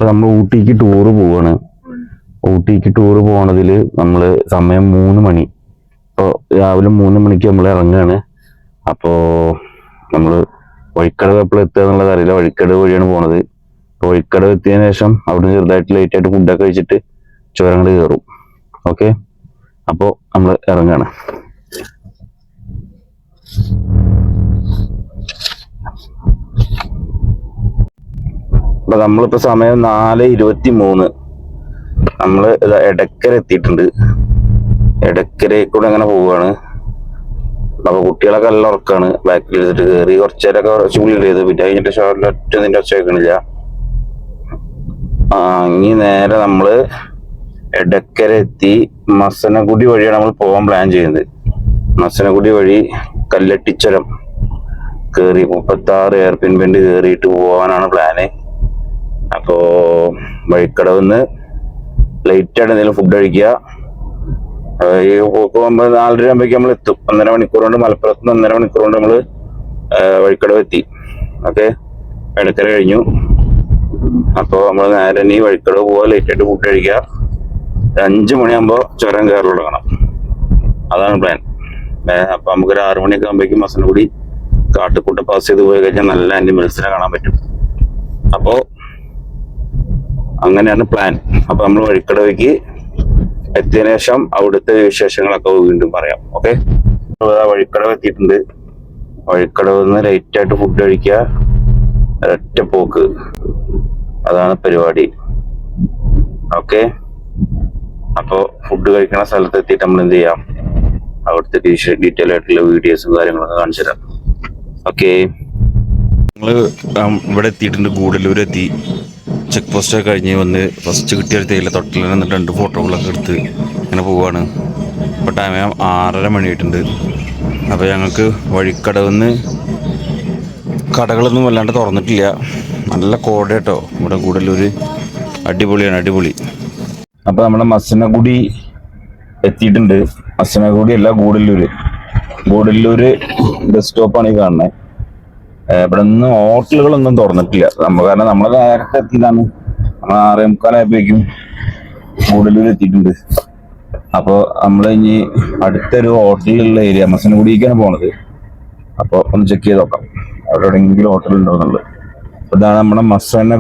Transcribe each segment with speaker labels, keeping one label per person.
Speaker 1: അപ്പോൾ നമ്മൾ ഊട്ടിക്ക് ടൂറ് പോവാണ്. ഊട്ടിക്ക് ടൂറ് പോകണതിൽ നമ്മൾ സമയം 3 മണി. അപ്പോൾ രാവിലെ 3 മണിക്ക് നമ്മൾ ഇറങ്ങുകയാണ്. അപ്പോൾ നമ്മൾ വഴിക്കടവ് എപ്പോഴും എത്തുക എന്നുള്ളത് അറിയില്ല. വഴിക്കടവ് വഴിയാണ് പോണത്. വഴിക്കടവ് എത്തിയതിനു ശേഷം അവിടുന്ന് ചെറുതായിട്ട് ലേറ്റായിട്ട് ഫുഡൊക്കെ കഴിച്ചിട്ട് ചുരങ്ങൾ കയറും. ഓക്കെ, അപ്പോൾ നമ്മൾ ഇറങ്ങുകയാണ്. അപ്പൊ നമ്മളിപ്പോ സമയം 4:23. നമ്മള് എടക്കര എത്തിയിട്ടുണ്ട്. എടക്കരയിൽ കൂടെ അങ്ങനെ പോവുകയാണ്. അപ്പൊ കുട്ടികളൊക്കെ എല്ലാം ഉറക്കാണ്. ബാക്കിൽ ഇരുന്നിട്ട് കയറി കുറച്ചേരൊക്കെ ചൂളി ചെയ്തു. പിന്നെ കഴിഞ്ഞിട്ട് ഷോറിൽ ഒറ്റ നിന്റെ ഒച്ച വെക്കണില്ല. ഇനി നേരെ നമ്മള് എടക്കര എത്തി മസനഗുഡി വഴിയാണ് നമ്മൾ പോകാൻ പ്ലാൻ ചെയ്യുന്നത്. മസനഗുഡി വഴി കല്ലട്ടിച്ചുരം കയറി 36 എയർപിൻ ബെൻഡ് കയറിയിട്ട് പോകാനാണ് പ്ലാന്. അപ്പോ വഴിക്കടവിന്ന് ലൈറ്റായിട്ട് എന്തെങ്കിലും ഫുഡ് കഴിക്കുക. ഈ പോകുമ്പോൾ 4:30 ആകുമ്പോഴേക്കും നമ്മൾ എത്തും. 1.5 മണിക്കൂർ കൊണ്ട് മലപ്പുറത്ത് നിന്ന് 1.5 മണിക്കൂർ കൊണ്ട് നമ്മൾ വഴിക്കടവ് എത്തി. ഓക്കെ, എടക്കര കഴിഞ്ഞു. അപ്പോൾ നമ്മൾ നേരെ ഇനി വഴിക്കടവ് പോവുക, ലൈറ്റായിട്ട് ഫുഡ് കഴിക്കുക. 5 മണിയാകുമ്പോൾ ചുരം കയറി തുടങ്ങണം. അതാണ് പ്ലാൻ. അപ്പോൾ നമുക്കൊരു 6 മണിയൊക്കെ ആകുമ്പോഴേക്കും മസനഗുഡി കാട്ടുകൂട്ട പാസ് ചെയ്ത് പോയി കഴിഞ്ഞാൽ നല്ല ആനിമൽസിനെ കാണാൻ പറ്റും. അപ്പോൾ അങ്ങനെയാണ് പ്ലാൻ. അപ്പൊ നമ്മൾ വഴിക്കടവിക്ക് എത്തിയതിനു ശേഷം അവിടുത്തെ വിശേഷങ്ങളൊക്കെ വീണ്ടും പറയാം. ഓക്കെ, വഴിക്കടവ് എത്തിയിട്ടുണ്ട്. വഴിക്കടവിൽ നിന്ന് ലൈറ്റായിട്ട് ഫുഡ് കഴിക്കുക, ഒറ്റ പോക്ക്. അതാണ് പരിപാടി. ഓക്കെ, അപ്പോ ഫുഡ് കഴിക്കുന്ന സ്ഥലത്ത് എത്തിയിട്ട് നമ്മൾ എന്ത് ചെയ്യാം, അവിടുത്തെ ഡീറ്റെയിൽ ആയിട്ടുള്ള വീഡിയോസും കാര്യങ്ങളൊക്കെ കാണിച്ചു തരാം. ഓക്കെ, നമ്മള് ഇവിടെ എത്തിയിട്ടുണ്ട്. ഗൂഡല്ലൂർ എത്തി. ചെക്ക് പോസ്റ്റൊക്കെ കഴിഞ്ഞ് വന്ന് ഫസ്റ്റ് കിട്ടിയ തേയില തൊട്ടിൽ നിന്നിട്ട് 2 ഫോട്ടോകളൊക്കെ എടുത്ത് ഇങ്ങനെ പോവാണ്. ഇപ്പോൾ ടൈം 6:30 മണിയായിട്ടുണ്ട്. അപ്പോൾ ഞങ്ങൾക്ക് വഴിക്കടവിന്ന് കടകളൊന്നും വല്ലാണ്ട് തുറന്നിട്ടില്ല. നല്ല കോട കേട്ടോ ഇവിടെ ഗൂഡല്ലൂർ. അടിപൊളിയാണ്, അടിപൊളി. അപ്പോൾ നമ്മുടെ മസനഗുഡി എത്തിയിട്ടുണ്ട്. മസനഗുഡി അല്ല, ഗൂഡല്ലൂർ ബസ് സ്റ്റോപ്പാണ് ഈ കാണുന്നത്. ഇവിടെ നിന്ന് ഹോട്ടലുകളൊന്നും തുറന്നിട്ടില്ല. കാരണം നമ്മൾ നേരത്തെ എത്തിയതാണ്. നമ്മൾ 6:45 ആയപ്പോഴേക്കും ഗൂഡല്ലൂർ എത്തിയിട്ടുണ്ട്. അപ്പോൾ നമ്മൾ ഇനി അടുത്തൊരു ഹോട്ടലിലുള്ള ഏരിയ മസനഗുഡിക്കാണ് പോണത്. അപ്പോൾ ഒന്ന് ചെക്ക് ചെയ്ത് നോക്കാം അവിടെ എവിടെയെങ്കിലും ഹോട്ടൽ ഉണ്ടോ എന്നുള്ളത്. ഇതാണ് നമ്മുടെ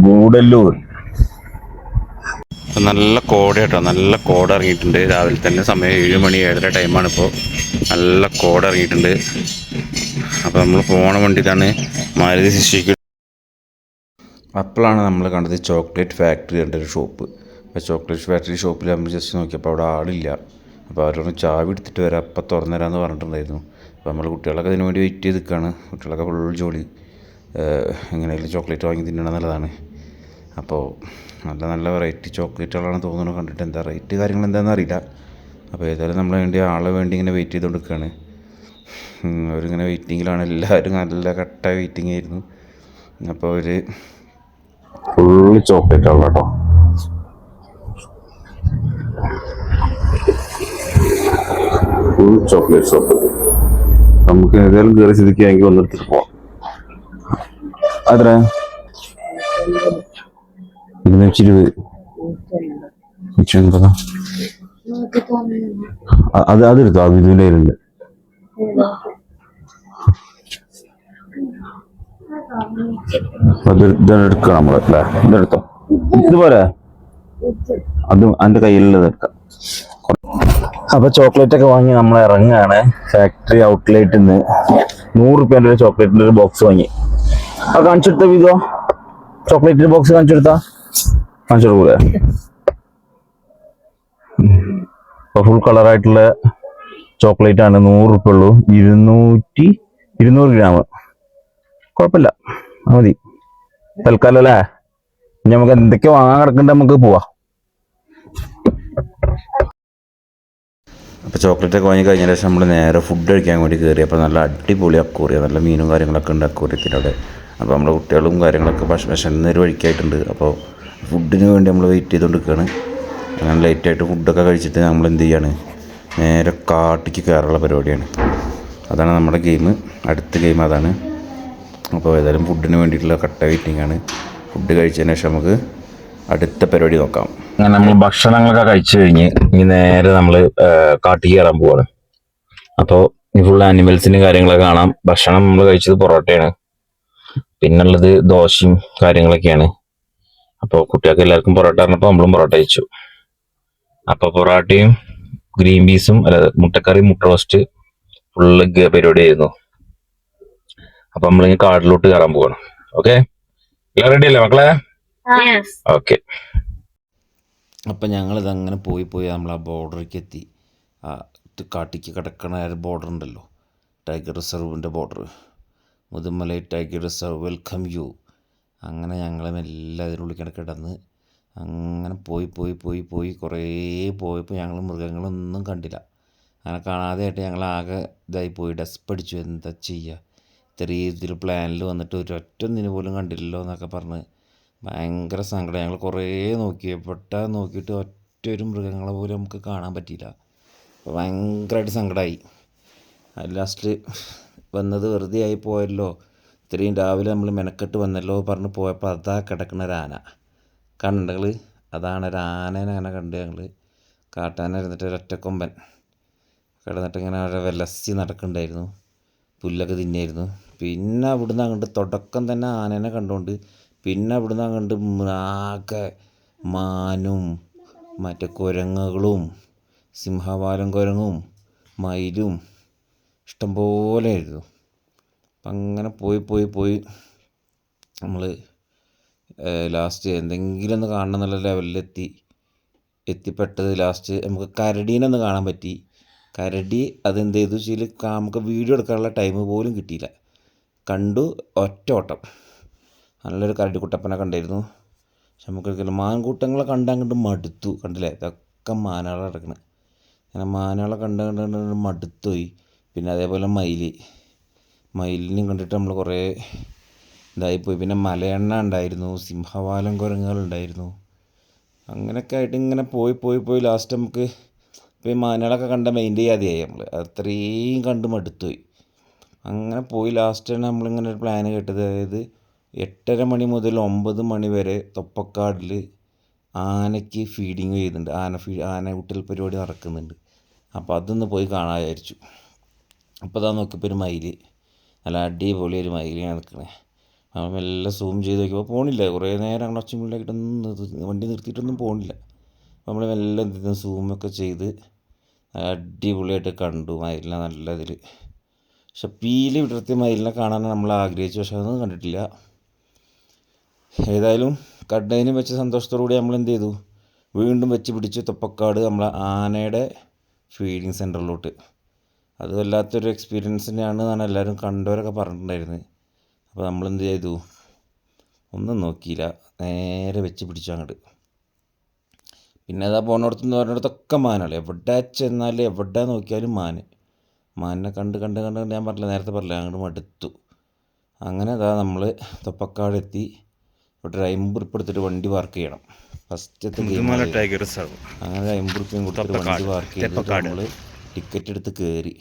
Speaker 1: ഗൂഡല്ലൂർ. നല്ല കോട കേട്ടോ, നല്ല കോട ഇറങ്ങിയിട്ടുണ്ട്. രാവിലെ തന്നെ സമയം 7 മണി 7:30 ടൈമാണ്. ഇപ്പോൾ നല്ല കോട ഇറങ്ങിയിട്ടുണ്ട്. അപ്പോൾ നമ്മൾ പോണ വണ്ടിയിലാണ് മാരുതി സുസുക്കി. അപ്പോഴാണ് നമ്മൾ കണ്ടത് ചോക്ലേറ്റ് ഫാക്ടറി കണ്ടൊരു ഷോപ്പ്. അപ്പോൾ ചോക്ലേറ്റ് ഫാക്ടറി ഷോപ്പിൽ നമ്മൾ ജസ്റ്റ് നോക്കിയപ്പോൾ അവിടെ ആളില്ല. അപ്പോൾ അവരൊന്ന് ചാവി എടുത്തിട്ട് വരാം, അപ്പം തുറന്നു തരാമെന്ന് പറഞ്ഞിട്ടുണ്ടായിരുന്നു. അപ്പോൾ നമ്മൾ കുട്ടികളൊക്കെ അതിന് വേണ്ടി വെയിറ്റ് ചെയ്ത് നിൽക്കുകയാണ്. കുട്ടികളൊക്കെ ഫുൾ ജോലി എങ്ങനെയായാലും ചോക്ലേറ്റ് വാങ്ങി തിന്നണം എന്നുള്ളതാണ്. അപ്പോൾ നല്ല നല്ല വെറൈറ്റി ചോക്ലേറ്റുകളാണ് തോന്നുന്നു. കണ്ടിട്ട് എന്താ റേറ്റ് കാര്യങ്ങൾ എന്താണെന്ന് അറിയില്ല. അപ്പോൾ ഏതായാലും നമ്മൾ ആളെ വേണ്ടി ഇങ്ങനെ വെയിറ്റ് ചെയ്തുകൊണ്ട് നിൽക്കുകയാണ്. അവരിങ്ങനെ വെയിറ്റിങ്ങിലാണ്. എല്ലാവരും നല്ല കട്ട വെയിറ്റിംഗ് ആയിരുന്നു. അപ്പോൾ അവർ ഫുള്ള് ചോക്ലേറ്റുകളാണ് കേട്ടോ. Full chocolate shop. നമുക്ക് ഏതായാലും കയറി സ്ഥിതിക്കുകയാണെങ്കിൽ ഒന്നെടുത്തിട്ട് പോവാം. അത്ര 220 അതെടുത്തോ. ഇതിൻ്റെ കയ്യിലുണ്ട്. ഇതെടുക്കാം നമ്മളല്ലേ. ഇതെടുത്തോ, ഇതുപോലെ അത് എൻ്റെ കയ്യിലുള്ളത് എടുക്കാം. അപ്പൊ ചോക്ലേറ്റ് ഒക്കെ വാങ്ങി നമ്മൾ ഇറങ്ങുകയാണ്. ഫാക്ടറി ഔട്ട്ലെറ്റിൽ നിന്ന് 100 രൂപേൻ്റെ ഒരു ചോക്ലേറ്റിൻ്റെ ഒരു ബോക്സ് വാങ്ങി. അത് കാണിച്ചെടുത്ത വിധോ ചോക്ലേറ്റിന്റെ ബോക്സ് കാണിച്ചെടുത്താ കാണിച്ചെടുക്കൂലേ. അപ്പൊ ഫുൾ കളറായിട്ടുള്ള ചോക്ലേറ്റ് ആണ്. 100 രൂപ ഉള്ളൂ. 200 ഗ്രാം. കുഴപ്പമില്ല, മതി തൽക്കാലം അല്ലേ. ഇനി നമുക്ക് എന്തൊക്കെ വാങ്ങാൻ കിടക്കണ്ട നമുക്ക് പോവാം. അപ്പോൾ ചോക്ലേറ്റൊക്കെ വാങ്ങി കഴിഞ്ഞ ശേഷം നമ്മൾ നേരെ ഫുഡ് കഴിക്കാൻ വേണ്ടി കയറി. അപ്പോൾ നല്ല അടിപൊളി അക്കൂറിയ, നല്ല മീനും കാര്യങ്ങളൊക്കെ ഉണ്ട് അക്കൂറിയത്തിൻ്റെ അവിടെ. അപ്പോൾ നമ്മുടെ കുട്ടികളും കാര്യങ്ങളൊക്കെ വിശന്നൊരു വഴിക്കായിട്ടുണ്ട്. അപ്പോൾ ഫുഡിന് വേണ്ടി നമ്മൾ വെയിറ്റ് ചെയ്തുകൊണ്ടിരിക്കുകയാണ്. അങ്ങനെ ലേറ്റായിട്ട് ഫുഡൊക്കെ കഴിച്ചിട്ട് നമ്മൾ എന്ത് ചെയ്യാണ്, നേരെ കാട്ടിക്ക് കയറാനുള്ള പരിപാടിയാണ്. അതാണ് നമ്മുടെ ഗെയിം. അടുത്ത ഗെയിം അതാണ്. അപ്പോൾ ഏതായാലും ഫുഡിന് വേണ്ടിയിട്ടുള്ള കട്ട വെയിറ്റിംഗ് ആണ്. ഫുഡ് കഴിച്ചതിന് ശേഷം നമുക്ക് അടുത്ത പരിപാടി നോക്കാം.
Speaker 2: അങ്ങനെ നമ്മൾ ഭക്ഷണങ്ങളൊക്കെ കഴിച്ചു കഴിഞ്ഞ് ഇനി നേരെ നമ്മൾ കാട്ടിൽ കയറാൻ പോവാണ്. അപ്പോൾ ഈ ഫുൾ ആനിമൽസിൻ്റെ കാര്യങ്ങളൊക്കെ കാണാം. ഭക്ഷണം നമ്മൾ കഴിച്ചത് പൊറോട്ടയാണ്, പിന്നുള്ളത് ദോശയും കാര്യങ്ങളൊക്കെയാണ്. അപ്പോൾ കുട്ടികൾക്ക് എല്ലാവർക്കും പൊറോട്ട പറഞ്ഞപ്പോൾ നമ്മളും പൊറോട്ട കഴിച്ചു. അപ്പോൾ പൊറോട്ടയും ഗ്രീൻ പീസും മുട്ടക്കറി, മുട്ട റോസ്റ്റ് ഫുള്ള് പരിപാടി ആയിരുന്നു. അപ്പൊ നമ്മളിങ്ങനെ കാട്ടിലോട്ട് കയറാൻ പോവാണ്. ഓക്കെ, റെഡി അല്ലേ മക്കളെ? ഓക്കെ. അപ്പം ഞങ്ങളിതങ്ങനെ പോയി നമ്മൾ ആ ബോർഡറിലേക്ക് എത്തി. ആ കാട്ടിക്ക് കിടക്കണ ബോർഡർ ഉണ്ടല്ലോ, ടൈഗർ റിസർവിൻ്റെ border, Mudumalai tiger reserve welcome you. അങ്ങനെ ഞങ്ങൾ മെല്ലെ അതിനുള്ളിൽ കിടന്ന് അങ്ങനെ പോയി കുറേ പോയപ്പോൾ ഞങ്ങൾ മൃഗങ്ങളൊന്നും കണ്ടില്ല. അങ്ങനെ കാണാതെയായിട്ട് ഞങ്ങൾ ആകെ ഇതായി പോയി, ഡെസ്പടിച്ചു. എന്താ ചെയ്യുക, ഇത്രയും ഇതിൽ പ്ലാനിൽ വന്നിട്ട് ഒരൊറ്റൊന്നിന് പോലും കണ്ടില്ലല്ലോ എന്നൊക്കെ പറഞ്ഞ് ഭയങ്കര സങ്കടം. ഞങ്ങൾ കുറേ നോക്കി, നോക്കിയിട്ട് ഒറ്റൊരു മൃഗങ്ങളെ പോലും നമുക്ക് കാണാൻ പറ്റിയില്ല. അപ്പോൾ ഭയങ്കരമായിട്ട് സങ്കടമായി. ലാസ്റ്റ് വന്നത് വെറുതെ ആയി പോയല്ലോ, ഇത്രയും രാവിലെ നമ്മൾ മെനക്കെട്ട് വന്നല്ലോ പറഞ്ഞ് പോയപ്പോൾ അതാ കിടക്കുന്ന ഒരാന കണ്ടങ്ങൾ. അതാണ് ഒരാനേനെ അങ്ങനെ കണ്ട് ഞങ്ങൾ. കാട്ടാന ഇരുന്നിട്ട് ഒരൊറ്റക്കൊമ്പൻ കിടന്നിട്ട് ഇങ്ങനെ അവിടെ വിലസി നടക്കുന്നുണ്ടായിരുന്നു, പുല്ലൊക്കെ തിന്നായിരുന്നു. പിന്നെ അവിടുന്ന് അങ്ങോട്ട് തുടക്കം തന്നെ ആനേനെ കണ്ടുകൊണ്ട് പിന്നെ അവിടുന്ന് അങ്ങോട്ട് ആകെ മാനും മറ്റേ കുരങ്ങുകളും സിംഹവാലൻ കുരങ്ങും മയിലും ഇഷ്ടംപോലെ ആയിരുന്നു. അപ്പം അങ്ങനെ പോയി നമ്മൾ ലാസ്റ്റ് എന്തെങ്കിലും ഒന്ന് കാണണം എന്നുള്ള ലെവലിൽ എത്തിപ്പെട്ടത് ലാസ്റ്റ് നമുക്ക് കരടീനൊന്ന് കാണാൻ പറ്റി. കരടി അതെന്ത് ചെയ്തു വെച്ചാൽ നമുക്ക് വീഡിയോ എടുക്കാനുള്ള ടൈം പോലും കിട്ടിയില്ല. കണ്ടു ഒറ്റ ഓട്ടം. നല്ലൊരു കരടി കുട്ടപ്പനെ കണ്ടായിരുന്നു. പക്ഷെ നമുക്ക് മാൻകൂട്ടങ്ങളെ അങ്ങോട്ട് മടുത്തു. കണ്ടില്ലേ, ഇതൊക്കെ മാനകളെ കിടക്കണത്. അങ്ങനെ മാനകളെ കണ്ട് മടുത്തുപോയി. പിന്നെ അതേപോലെ മയിലിനെയും കണ്ടിട്ട് നമ്മൾ കുറേ ഇതായിപ്പോയി. പിന്നെ മലയെണ്ണ ഉണ്ടായിരുന്നു, സിംഹവാലൻ കുരങ്ങുകളുണ്ടായിരുന്നു. അങ്ങനെയൊക്കെ ആയിട്ട് ഇങ്ങനെ പോയി ലാസ്റ്റ് നമുക്ക് ഇപ്പോൾ ഈ മാനകളൊക്കെ കണ്ട മെയിൻറ്റെയിൻ ചെയ്യാതെയായി. നമ്മൾ അത്രയും കണ്ട് മടുത്തുപോയി. അങ്ങനെ പോയി ലാസ്റ്റാണ് നമ്മളിങ്ങനെ ഒരു പ്ലാന് കേട്ടത്. അതായത് 8:30 മണി മുതൽ 9 മണി വരെ തൊപ്പക്കാടിൽ ആനയ്ക്ക് ഫീഡിങ് ചെയ്യുന്നുണ്ട്, ആന ഊട്ടൽ പരിപാടി നടക്കുന്നുണ്ട്. അപ്പോൾ അതൊന്ന് പോയി കാണാൻ വിചാരിച്ചു. അപ്പോൾ അതാ നോക്കിയപ്പോൾ ഒരു മയിൽ, നല്ല അടിപൊളി ഒരു മയിലാണ് നിൽക്കണേ. നമ്മൾ മെല്ലെ സൂം ചെയ്ത് നോക്കിയപ്പോൾ പോണില്ല. കുറേ നേരം അങ്ങനെ ഒച്ചമുള്ളിലായിട്ടൊന്നും വണ്ടി നിർത്തിയിട്ടൊന്നും പോണില്ല. അപ്പോൾ നമ്മൾ മെല്ലെ എന്തെങ്കിലും സൂമൊക്കെ ചെയ്ത് അടിപൊളിയായിട്ട് കണ്ടു മയിലിനെ നല്ല ഇതിൽ. പക്ഷെ പീലി വിടർത്തിയ മയിലിനെ കാണാനാണ് നമ്മൾ ആഗ്രഹിച്ചു, പക്ഷെ അതൊന്നും കണ്ടിട്ടില്ല. ഏതായാലും കണ്ടതിനും വെച്ച സന്തോഷത്തോടു കൂടി നമ്മൾ എന്ത് ചെയ്തു, വീണ്ടും വെച്ച് പിടിച്ച് തൊപ്പക്കാട് നമ്മളെ ആനയുടെ ഫീഡിങ് സെൻറ്ററിലോട്ട്. അത് വല്ലാത്തൊരു എക്സ്പീരിയൻസ് തന്നെയാണ് എന്നാണ് എല്ലാവരും കണ്ടവരൊക്കെ പറഞ്ഞിട്ടുണ്ടായിരുന്നത്. അപ്പോൾ നമ്മളെന്ത് ചെയ്തു, ഒന്നും നോക്കിയില്ല, നേരെ വെച്ച് പിടിച്ചു അങ്ങോട്ട്. പിന്നെ അതാ പോകുന്നിടത്തുനിന്ന് പറഞ്ഞിടത്തൊക്കെ മാനാണ്. എവിടെ ചെന്നാലും എവിടെ നോക്കിയാലും മാനിനെ കണ്ട് ഞാൻ നേരത്തെ പറഞ്ഞില്ല, അങ്ങോട്ട് മടുത്തു. അങ്ങനെ അതാ നമ്മൾ തൊപ്പക്കാടെത്തി. ഇവിടെ ഒരു 50 ഉറുപ്പിക എടുത്തിട്ട് വണ്ടി പാർക്ക് ചെയ്യണം. ഫസ്റ്റത്തെ
Speaker 1: ടൈഗർ റിസർവ്.
Speaker 2: അങ്ങനെ 50 ഉറുപ്പികയും കൊടുത്തിട്ട് വണ്ടി പാർക്ക് ചെയ്തിട്ട് നമ്മൾ ടിക്കറ്റ് എടുത്ത് കയറി.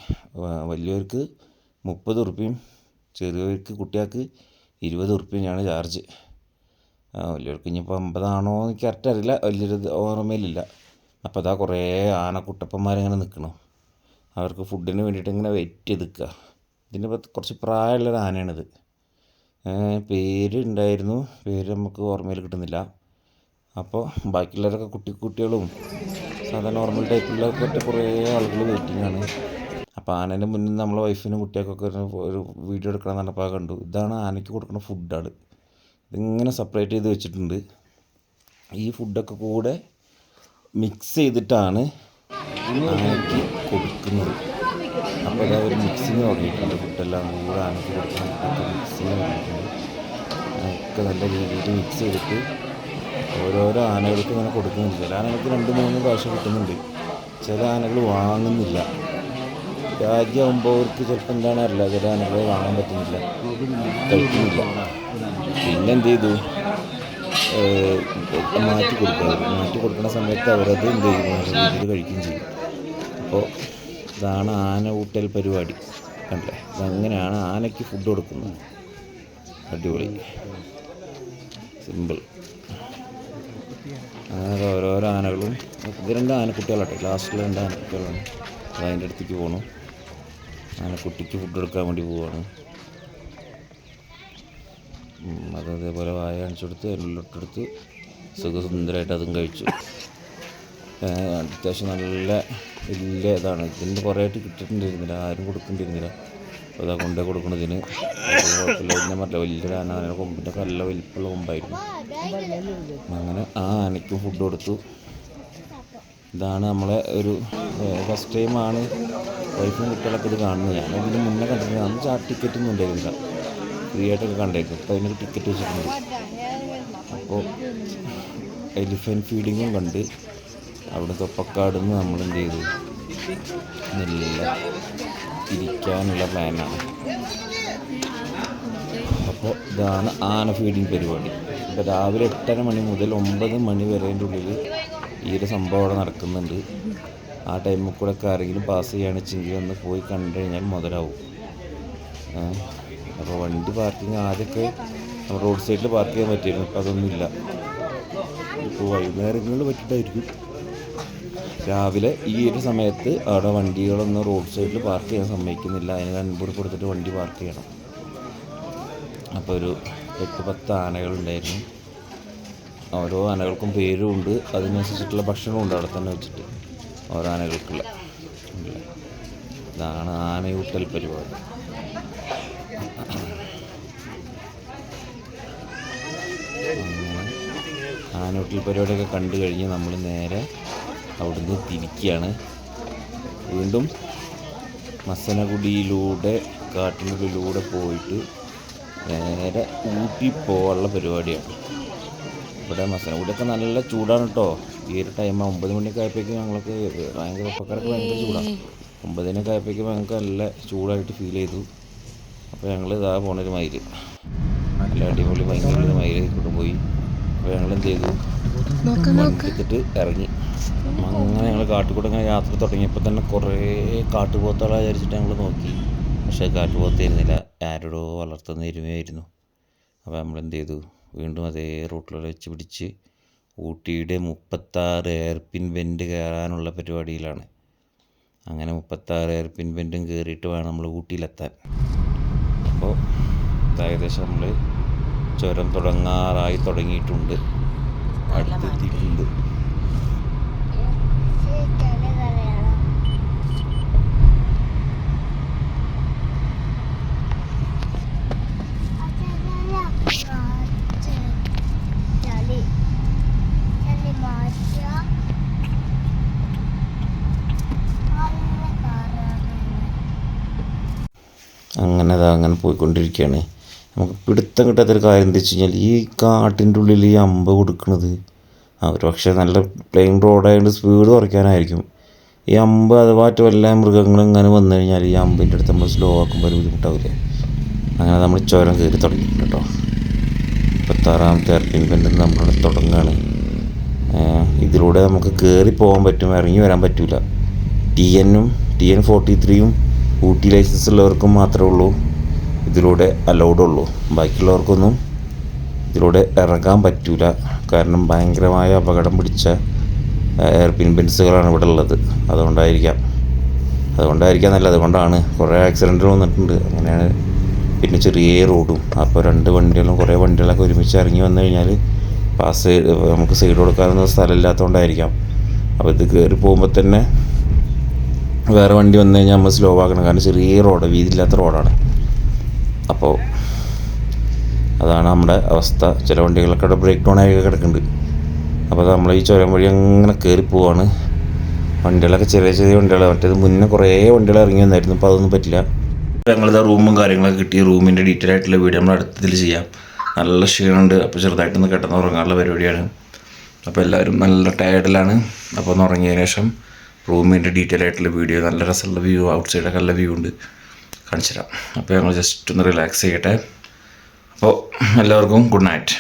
Speaker 2: വലിയവർക്ക് 30 ഉറുപ്പികയും ചെറിയവർക്ക് കുട്ടികൾക്ക് 20 ഉറുപ്പികയാണ് ചാർജ്. വലിയവർക്ക് ഇനിയിപ്പോൾ 50 ആണോ എന്ന് എനിക്ക് കറക്റ്റ് അറിയില്ല, വലിയൊരു ഓർമ്മയിലില്ല. അപ്പോൾ അതാ കുറേ ആനക്കുട്ടപ്പന്മാരിങ്ങനെ നിൽക്കണം. അവർക്ക് ഫുഡിന് വേണ്ടിയിട്ട് ഇങ്ങനെ വെയിറ്റ് ചെയ്ത് നിൽക്കുക. ഇതിൻ്റെ കുറച്ച് പ്രായമുള്ളൊരു ആനയാണിത്. പേരുണ്ടായിരുന്നു, പേര് നമുക്ക് ഓർമ്മയിൽ കിട്ടുന്നില്ല. അപ്പോൾ ബാക്കിയുള്ളവരൊക്കെ കുട്ടികളും സാധാരണ നോർമൽ ടൈപ്പിലൊക്കെ കുറേ ആളുകൾ വെയിറ്റിംഗ് ആണ്. അപ്പോൾ ആനേൻ്റെ മുന്നിൽ നമ്മളെ വൈഫിനും കുട്ടികൾക്കൊക്കെ ഒരു വീഡിയോ എടുക്കണം എന്ന് പറഞ്ഞപ്പോൾ കണ്ടു. ഇതാണ് ആനയ്ക്ക് കൊടുക്കുന്ന ഫുഡാണ്. ഇതിങ്ങനെ സെപ്പറേറ്റ് ചെയ്ത് വെച്ചിട്ടുണ്ട്. ഈ ഫുഡൊക്കെ കൂടെ മിക്സ് ചെയ്തിട്ടാണ് ആനയ്ക്ക് കൊടുക്കുന്നത്. അപ്പോൾ അതാ ഒരു മിക്സിങ് തുടങ്ങിയിട്ടുണ്ട്. ഫുഡെല്ലാം കൂടെ ആനയ്ക്ക് കൊടുക്കുന്ന ഫുഡൊക്കെ മിക്സിങ് തുടങ്ങിയിട്ടുണ്ട്. ഒക്കെ നല്ല രീതിയിൽ മിക്സ് ചെയ്തിട്ട് ഓരോരോ ആനകൾക്ക് ഇങ്ങനെ കൊടുക്കുന്നുണ്ട്. ചില ആനകൾക്ക് 2-3 പ്രാവശ്യം കിട്ടുന്നുണ്ട്, ചില ആനകൾ വാങ്ങുന്നില്ല. രാജ്യമാകുമ്പോൾ അവർക്ക് ചിലപ്പോൾ എന്താണ് അറിയില്ല, ചില ആനകളെ വാങ്ങാൻ പറ്റുന്നില്ല, കഴിക്കുന്നില്ല. പിന്നെ എന്ത് ചെയ്തു, മാറ്റി കൊടുക്കുന്ന സമയത്ത് അവരത് എന്ത് ചെയ്യും, നല്ല രീതിയിൽ കഴിക്കുകയും ചെയ്യും. അപ്പോൾ ഇതാണ് ആന ഊട്ടൽ പരിപാടി. കണ്ടേ, ഇതങ്ങനെയാണ് ആനയ്ക്ക് ഫുഡ് കൊടുക്കുന്നത്. അടിപൊളി സിമ്പിൾ. അങ്ങനെ ഓരോരോ ആനകളും, ഇത് 2 ആനക്കുട്ടികളാട്ടെ, ലാസ്റ്റിൽ 2 ആനക്കുട്ടികളാണ്. അത് അതിൻ്റെ അടുത്തേക്ക് പോകണം. ആനക്കുട്ടിക്ക് ഫുഡ് എടുക്കാൻ വേണ്ടി പോവാണ്. അത് അതേപോലെ വായ കാണിച്ചു കൊടുത്ത് എല്ലിട്ടെടുത്ത് സുഖസുന്ദരമായിട്ട് അതും കഴിച്ചു. അത്യാവശ്യം നല്ല വലിയ ഇതാണ്. ഇതിൻ്റെ കുറേ ആയിട്ട് കിട്ടിയിട്ടുണ്ടായിരുന്നില്ല, ആരും കൊടുക്കേണ്ടിയിരുന്നില്ല. അപ്പോൾ അതാ കൊണ്ടേ കൊടുക്കുന്നതിന് കുഴപ്പമില്ല. ഇതിനെ പറഞ്ഞില്ല, വലിയൊരു ആന, കൊമ്പിൻ്റെ നല്ല വലിപ്പമുള്ള കൊമ്പായിരുന്നു. അങ്ങനെ ആ ആനയ്ക്കും ഫുഡ് കൊടുത്തു. ഇതാണ് നമ്മളെ ഒരു ഫസ്റ്റ് ടൈമാണ് വൈഫും കുട്ടികളൊക്കെ ഇത് കാണുന്നത്. ഞാൻ ഇതിന് മുന്നേ കണ്ടിട്ടുണ്ട്. അന്ന് ടിക്കറ്റൊന്നും ഉണ്ടായിരുന്നില്ല, ഫ്രീ ആയിട്ടൊക്കെ കണ്ടേക്കും. അപ്പോൾ അതിനൊരു ടിക്കറ്റ് വെച്ചിട്ടുണ്ട്. അപ്പോൾ എലിഫൻറ്റ് ഫീഡിങ്ങും കണ്ട് അവിടെ തൊപ്പക്കാട് നിന്ന് നമ്മൾ എന്ത് ചെയ്തു, നല്ല ഇരിക്കാനുള്ള പ്ലാനാണ്. അപ്പോൾ ഇതാണ് ആന ഫീഡിങ് പരിപാടി. ഇപ്പോൾ രാവിലെ 8:30 മണി മുതൽ 9 മണി വരേൻ്റെ ഉള്ളിൽ ഈ ഒരു സംഭവം അവിടെ നടക്കുന്നുണ്ട്. ആ ടൈമിൽ കൂടെ ഒക്കെ ആരെങ്കിലും പാസ് ചെയ്യുകയാണെന്നുവെച്ചെങ്കിൽ ഒന്ന് പോയി കണ്ടു കഴിഞ്ഞാൽ മുതലാവും. അപ്പോൾ വണ്ടി പാർക്കിങ് ആദ്യമൊക്കെ റോഡ് സൈഡിൽ പാർക്ക് ചെയ്യാൻ പറ്റിയിരുന്നു, ഇപ്പോൾ അതൊന്നുമില്ല. ഇപ്പോൾ വൈകുന്നേരങ്ങളിൽ പറ്റിയിട്ടായിരിക്കും. രാവിലെ ഈ ഒരു സമയത്ത് അവിടെ വണ്ടികളൊന്നും റോഡ് സൈഡിൽ പാർക്ക് ചെയ്യാൻ സമ്മതിക്കുന്നില്ല. അതിന് 50 കൊടുത്തിട്ട് വണ്ടി പാർക്ക് ചെയ്യണം. അപ്പോൾ ഒരു 8-10 ആനകളുണ്ടായിരുന്നു. ഓരോ ആനകൾക്കും പേരും ഉണ്ട്, അതിനനുസരിച്ചിട്ടുള്ള ഭക്ഷണവും ഉണ്ട് അവിടെ തന്നെ വെച്ചിട്ട് ഓരോ ആനകൾക്കുള്ള. ഇതാണ് ആനയൂട്ടൽ പരിപാടി. ആനയൂട്ടൽ പരിപാടിയൊക്കെ കണ്ടു കഴിഞ്ഞ് നമ്മൾ നേരെ അവിടുന്ന് തിരിക്കുകയാണ്. വീണ്ടും മസനഗുഡിയിലൂടെ കാട്ടിനുള്ളിലൂടെ പോയിട്ട് നേരെ ഊട്ടി പോകാനുള്ള പരിപാടിയാണ്. ഇവിടെ മസനഗുഡിയൊക്കെ നല്ല ചൂടാണ് കേട്ടോ. ഈ ഒരു ടൈം 9 മണിയൊക്കെ ആയപ്പോഴേക്കും ഞങ്ങൾക്ക് ഭയങ്കര ഒപ്പക്കാരൊക്കെ ഭയങ്കര ചൂടാണ്. 9 ആയപ്പോഴേക്കും ഞങ്ങൾക്ക് നല്ല ചൂടായിട്ട് ഫീൽ ചെയ്തു. അപ്പോൾ ഞങ്ങൾ ഇതാ പോണൊരു മയിൽ, നല്ല അടിപൊളി ഭയങ്കര ഒരു മയിൽ കൊണ്ട് പോയി. അപ്പോൾ ഞങ്ങൾ എന്ത് ചെയ്തു, എടുത്തിട്ട് ഇറങ്ങി. അങ്ങനെ ഞങ്ങൾ കാട്ടുകൂടെ ഇങ്ങനെ യാത്ര തുടങ്ങിയപ്പോൾ തന്നെ കുറേ കാട്ടുപോത്തുകളെ വിചാരിച്ചിട്ട് ഞങ്ങൾ നോക്കി. പക്ഷേ കാട്ടുപോത്തായിരുന്നില്ല, ആരോടോ വളർത്തുന്ന എരുമയായിരുന്നു. അപ്പോൾ നമ്മൾ എന്ത് ചെയ്തു, വീണ്ടും അതേ റൂട്ടിലൂടെ വെച്ച് പിടിച്ച് ഊട്ടിയുടെ 36 എയർപിൻ ബെൻഡ് കയറാനുള്ള പരിപാടിയിലാണ്. അങ്ങനെ 36 എയർപിൻ ബെൻഡും കയറിയിട്ട് വേണം നമ്മൾ ഊട്ടിയിലെത്താൻ. അപ്പോൾ ഏകദേശം നമ്മൾ ചുരം തുടങ്ങിയിട്ടുണ്ട്, അടുത്തെത്തിയിട്ടുണ്ട്. അങ്ങനെ പോയിക്കൊണ്ടിരിക്കുകയാണ്. നമുക്ക് പിടുത്തം കിട്ടാത്തൊരു കാര്യം എന്താ വെച്ച് കഴിഞ്ഞാൽ, ഈ കാട്ടിൻ്റെ ഉള്ളിൽ ഈ അമ്പ് കൊടുക്കുന്നത് അവർ പക്ഷേ നല്ല പ്ലെയിൻ റോഡായതുകൊണ്ട് സ്പീഡ് കുറയ്ക്കാനായിരിക്കും. ഈ അമ്പ് അഥവാ വല്ല മൃഗങ്ങളും ഇങ്ങനെ വന്നു കഴിഞ്ഞാൽ ഈ അമ്പിൻ്റെ അടുത്ത് നമ്മൾ സ്ലോ ആക്കുമ്പോൾ ഒരു ബുദ്ധിമുട്ടാവില്ലേ. അങ്ങനെ നമ്മൾ ചുരം കയറി തുടങ്ങിയിട്ടുണ്ട് കേട്ടോ. 36ാമത്തെ എയർപിൻ ബെൻഡിൽ നമ്മളിവിടെ തുടങ്ങുകയാണ്. ഇതിലൂടെ നമുക്ക് കയറി പോകാൻ പറ്റും, ഇറങ്ങി വരാൻ പറ്റില്ല. TN 43 ഊട്ടി ലൈസൻസ് ഉള്ളവർക്കും മാത്രമേ ഉള്ളൂ ഇതിലൂടെ അലൗഡ് ഉള്ളൂ. ബാക്കിയുള്ളവർക്കൊന്നും ഇതിലൂടെ ഇറങ്ങാൻ പറ്റില്ല. കാരണം ഭയങ്കരമായ അപകടം പിടിച്ച എയർപിൻ ബെൻസുകളാണ് ഇവിടെ ഉള്ളത്. അതുകൊണ്ടായിരിക്കാം നല്ലത്. അതുകൊണ്ടാണ് കുറേ ആക്സിഡൻറ്റുകൾ വന്നിട്ടുണ്ട്. അങ്ങനെയാണ്. പിന്നെ ചെറിയ റോഡും, അപ്പോൾ 2 വണ്ടികളും കുറേ വണ്ടികളൊക്കെ ഒരുമിച്ച് ഇറങ്ങി വന്നു കഴിഞ്ഞാൽ നമുക്ക് സൈഡ് കൊടുക്കാനൊന്നും സ്ഥലമില്ലാത്തതുകൊണ്ടായിരിക്കാം. അപ്പോൾ ഇത് കയറി പോകുമ്പോൾ തന്നെ വേറെ വണ്ടി വന്നു കഴിഞ്ഞാൽ നമ്മൾ സ്ലോ ആക്കണം. കാരണം ചെറിയ റോഡ്, വീതിയില്ലാത്ത റോഡാണ്. അപ്പോൾ അതാണ് നമ്മുടെ അവസ്ഥ. ചില വണ്ടികളൊക്കെ അവിടെ ബ്രേക്ക് ഡൗൺ ആയി കിടക്കുന്നുണ്ട്. അപ്പോൾ നമ്മൾ ഈ ചുരം വഴി അങ്ങനെ കയറി പോവാണ്. വണ്ടികളൊക്കെ ചെറിയ വണ്ടികളാണ്. മറ്റേത് മുന്നേ കുറേ വണ്ടികൾ ഇറങ്ങി വന്നായിരുന്നു, അപ്പോൾ അതൊന്നും പറ്റില്ല. ഞങ്ങളിതാ റൂമും കാര്യങ്ങളൊക്കെ കിട്ടി. റൂമിൻ്റെ ഡീറ്റെയിൽ ആയിട്ടുള്ള വീഡിയോ നമ്മൾ അടുത്തതിൽ ചെയ്യാം. നല്ല ക്ഷീണമുണ്ട്, അപ്പോൾ ചെറുതായിട്ടൊന്ന് കിടന്ന് ഉറങ്ങാനുള്ള പരിപാടിയാണ്. അപ്പോൾ എല്ലാവരും നല്ല ടയർഡിലാണ്. അപ്പോൾ ഒന്ന് ഉറങ്ങിയതിന് ശേഷം റൂമിൻ്റെ ഡീറ്റെയിൽ ആയിട്ടുള്ള വീഡിയോ, നല്ല രസമുള്ള വ്യൂ, ഔട്ട് സൈഡൊക്കെ നല്ല വ്യൂ ഉണ്ട്, കാണിച്ചു തരാം. അപ്പോൾ ഞങ്ങൾ ജസ്റ്റ് ഒന്ന് റിലാക്സ് ചെയ്യട്ടെ. അപ്പോൾ എല്ലാവർക്കും ഗുഡ് നൈറ്റ്.